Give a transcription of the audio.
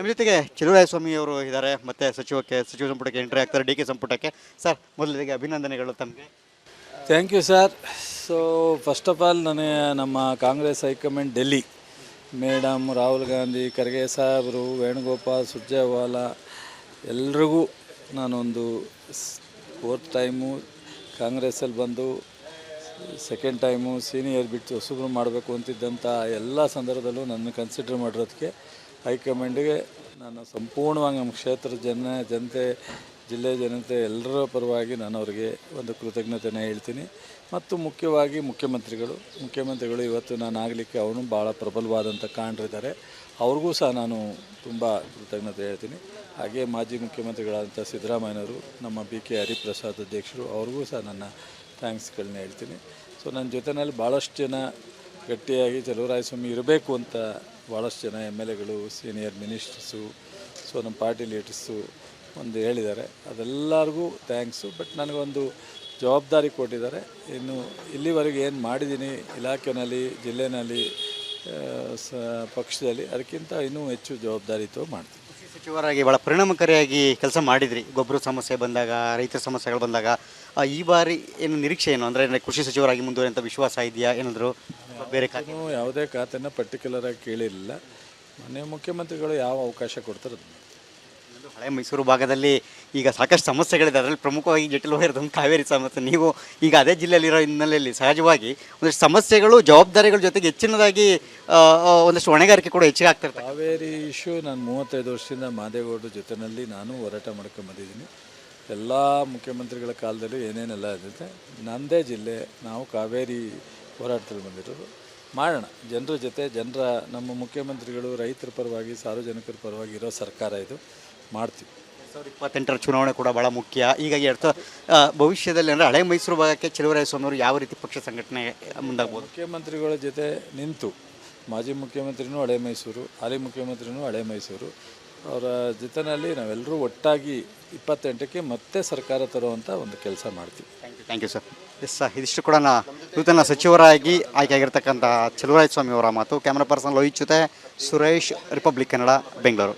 ನಮ್ಮ ಜೊತೆಗೆ ಸ್ವಾಮಿ ಅವರು ಇದ್ದಾರೆ, ಮತ್ತು ಸಚಿವ ಸಂಪುಟಕ್ಕೆ ಎಂಟ್ರಿ ಆಗ್ತಾರೆ, ಡಿ ಕೆ ಸಂಪುಟಕ್ಕೆ. ಸರ್, ಮೊದಲಿಗೆ ಅಭಿನಂದನೆಗಳು ತಮಗೆ. Thank you sir. So first of all ನಮ್ಮ ಕಾಂಗ್ರೆಸ್ ಹೈಕಮಾಂಡ್ ಡೆಲ್ಲಿ ಮೇಡಮ್, ರಾಹುಲ್ ಗಾಂಧಿ, ಖರ್ಗೆ ಸಾಹೇಬರು, ವೇಣುಗೋಪಾಲ್, ಸುರ್ಜೇವಾಲಾ ಎಲ್ರಿಗೂ ನಾನೊಂದು 4th ಟೈಮು ಕಾಂಗ್ರೆಸ್ಸಲ್ಲಿ ಬಂದು ಸೆಕೆಂಡ್ ಟೈಮು ಸೀನಿಯರ್ ಬಿಟ್ಟು ಹೊಸಬ್ರು ಮಾಡಬೇಕು ಅಂತಿದ್ದಂಥ ಎಲ್ಲ ಸಂದರ್ಭದಲ್ಲೂ ನನ್ನ ಕನ್ಸಿಡರ್ ಮಾಡಿರೋದಕ್ಕೆ ಹೈಕಮಾಂಡಿಗೆ ನಾನು ಸಂಪೂರ್ಣವಾಗಿ ನಮ್ಮ ಕ್ಷೇತ್ರದ ಜನತೆ, ಜಿಲ್ಲೆ ಜನತೆ ಎಲ್ಲರ ಪರವಾಗಿ ನಾನು ಅವರಿಗೆ ಒಂದು ಕೃತಜ್ಞತೆಯನ್ನು ಹೇಳ್ತೀನಿ. ಮತ್ತು ಮುಖ್ಯವಾಗಿ ಮುಖ್ಯಮಂತ್ರಿಗಳು ಇವತ್ತು ನಾನು ಆಗಲಿಕ್ಕೆ ಅವನು ಭಾಳ ಪ್ರಬಲವಾದಂಥ ಕಾಣ್ರಿದ್ದಾರೆ, ಅವ್ರಿಗೂ ಸಹ ನಾನು ತುಂಬ ಕೃತಜ್ಞತೆ ಹೇಳ್ತೀನಿ. ಹಾಗೆ ಮಾಜಿ ಮುಖ್ಯಮಂತ್ರಿಗಳಾದಂಥ ಸಿದ್ದರಾಮಯ್ಯನವರು, ನಮ್ಮ BK ಹರಿಪ್ರಸಾದ್ ಅಧ್ಯಕ್ಷರು, ಅವ್ರಿಗೂ ಸಹ ನನ್ನ ಥ್ಯಾಂಕ್ಸ್ಗಳನ್ನ ಹೇಳ್ತೀನಿ. ಸೊ ನನ್ನ ಜೊತೆಯಲ್ಲಿ ಭಾಳಷ್ಟು ಜನ ಗಟ್ಟಿಯಾಗಿ ಚಲುವರಾಯಸ್ವಾಮಿ ಇರಬೇಕು ಅಂತ ಭಾಳಷ್ಟು ಜನ MLAಗಳು, ಸೀನಿಯರ್ ಮಿನಿಸ್ಟರ್ಸು, ಸೊ ನಮ್ಮ ಪಾರ್ಟಿ ಲೀಡರ್ಸು ಒಂದು ಹೇಳಿದ್ದಾರೆ, ಅದೆಲ್ಲರಿಗೂ ಥ್ಯಾಂಕ್ಸು. ಬಟ್ ನನಗೊಂದು ಜವಾಬ್ದಾರಿ ಕೊಟ್ಟಿದ್ದಾರೆ. ಇನ್ನು ಇಲ್ಲಿವರೆಗೆ ಏನು ಮಾಡಿದ್ದೀನಿ ಇಲಾಖೆಯಲ್ಲಿ, ಜಿಲ್ಲೆಯಲ್ಲಿ, ಪಕ್ಷದಲ್ಲಿ, ಅದಕ್ಕಿಂತ ಇನ್ನೂ ಹೆಚ್ಚು ಜವಾಬ್ದಾರಿ ಮಾಡ್ತೀನಿ. ಸಚಿವರಾಗಿ ಭಾಳ ಪರಿಣಾಮಕಾರಿಯಾಗಿ ಕೆಲಸ ಮಾಡಿದ್ರಿ. ಗೊಬ್ಬರ ಸಮಸ್ಯೆ ಬಂದಾಗ, ರೈತರ ಸಮಸ್ಯೆಗಳು ಬಂದಾಗ ಈ ಬಾರಿ ಏನು ನಿರೀಕ್ಷೆ ಏನು? ಅಂದರೆ ಕೃಷಿ ಸಚಿವರಾಗಿ ಮುಂದುವರಿಯುವಂಥ ವಿಶ್ವಾಸ ಇದೆಯಾ? ಏನಾದರೂ ಬೇರೆ ಖಾತೆ? ಯಾವುದೇ ಖಾತೆನ ಪರ್ಟಿಕ್ಯುಲರಾಗಿ ಕೇಳಿರಲಿಲ್ಲ. ಮೊನ್ನೆ ಮುಖ್ಯಮಂತ್ರಿಗಳು ಯಾವ ಅವಕಾಶ ಕೊಡ್ತಾರೆ. ಹಳೆ ಮೈಸೂರು ಭಾಗದಲ್ಲಿ ಈಗ ಸಾಕಷ್ಟು ಸಮಸ್ಯೆಗಳಿದೆ, ಅದರಲ್ಲಿ ಪ್ರಮುಖವಾಗಿ ಜಟಿಲವಾಗಿರೋದು ಕಾವೇರಿ ಸಮಸ್ಯೆ. ನೀವು ಈಗ ಅದೇ ಜಿಲ್ಲೆಯಲ್ಲಿರೋ ಹಿನ್ನೆಲೆಯಲ್ಲಿ ಸಹಜವಾಗಿ ಒಂದಷ್ಟು ಸಮಸ್ಯೆಗಳು, ಜವಾಬ್ದಾರಿಗಳ ಜೊತೆಗೆ ಹೆಚ್ಚಿನದಾಗಿ ಒಂದಷ್ಟು ಹೊಣೆಗಾರಿಕೆ ಕೂಡ ಹೆಚ್ಚಿಗೆ ಆಗ್ತಿರ್ತಾರೆ. ಕಾವೇರಿ ಇಶ್ಯೂ ನಾನು 35 ವರ್ಷದಿಂದ ಮಾದೇಗೌಡರ ಜೊತೆಯಲ್ಲಿ ನಾನು ಹೋರಾಟ ಮಾಡ್ಕೊಂಬಂದಿದ್ದೀನಿ. ಎಲ್ಲ ಮುಖ್ಯಮಂತ್ರಿಗಳ ಕಾಲದಲ್ಲೂ ಏನೇನೆಲ್ಲ ಇರುತ್ತೆ. ನನ್ನದೇ ಜಿಲ್ಲೆ, ನಾವು ಕಾವೇರಿ ಹೋರಾಟದಲ್ಲಿ ಬಂದಿರೋದು. ಮಾಡೋಣ ಜನರ ಜೊತೆ, ನಮ್ಮ ಮುಖ್ಯಮಂತ್ರಿಗಳು ರೈತರ ಪರವಾಗಿ, ಸಾರ್ವಜನಿಕರ ಪರವಾಗಿ ಇರೋ ಸರ್ಕಾರ ಇದು, ಮಾಡ್ತೀವಿ. 2028ರ ಚುನಾವಣೆ ಕೂಡ ಭಾಳ ಮುಖ್ಯ. ಹೀಗಾಗಿ ಭವಿಷ್ಯದಲ್ಲಿ ಅಂದರೆ ಹಳೆ ಮೈಸೂರು ಭಾಗಕ್ಕೆ ಸ್ವಾಮಿ ಅವರು ಯಾವ ರೀತಿ ಪಕ್ಷ ಸಂಘಟನೆ ಮುಂದಾಗ್ಬೋದು? ಮುಖ್ಯಮಂತ್ರಿಗಳ ಜೊತೆ ನಿಂತು, ಮಾಜಿ ಮುಖ್ಯಮಂತ್ರಿನೂ ಹಳೆ ಮೈಸೂರು, ಹಾಲಿ ಮುಖ್ಯಮಂತ್ರಿನೂ ಹಳೆ ಮೈಸೂರು, ಅವರ ಜೊತೆಯಲ್ಲಿ ನಾವೆಲ್ಲರೂ ಒಟ್ಟಾಗಿ 28ಕ್ಕೆ ಮತ್ತೆ ಸರ್ಕಾರ ತರುವಂಥ ಒಂದು ಕೆಲಸ ಮಾಡ್ತೀವಿ. Thank you sir. Yes sir, ಇದಿಷ್ಟು ಕೂಡ ನೂತನ ಸಚಿವರಾಗಿ ಆಯ್ಕೆಯಾಗಿರ್ತಕ್ಕಂಥ ಸ್ವಾಮಿ ಅವರ ಮಾತು. ಕ್ಯಾಮ್ರಾ ಪರ್ಸನ್ ಲೋಹಿತ್ ಜೊತೆ ಸುರೇಶ್, ರಿಪಬ್ಲಿಕ್ ಕನ್ನಡ, ಬೆಂಗಳೂರು.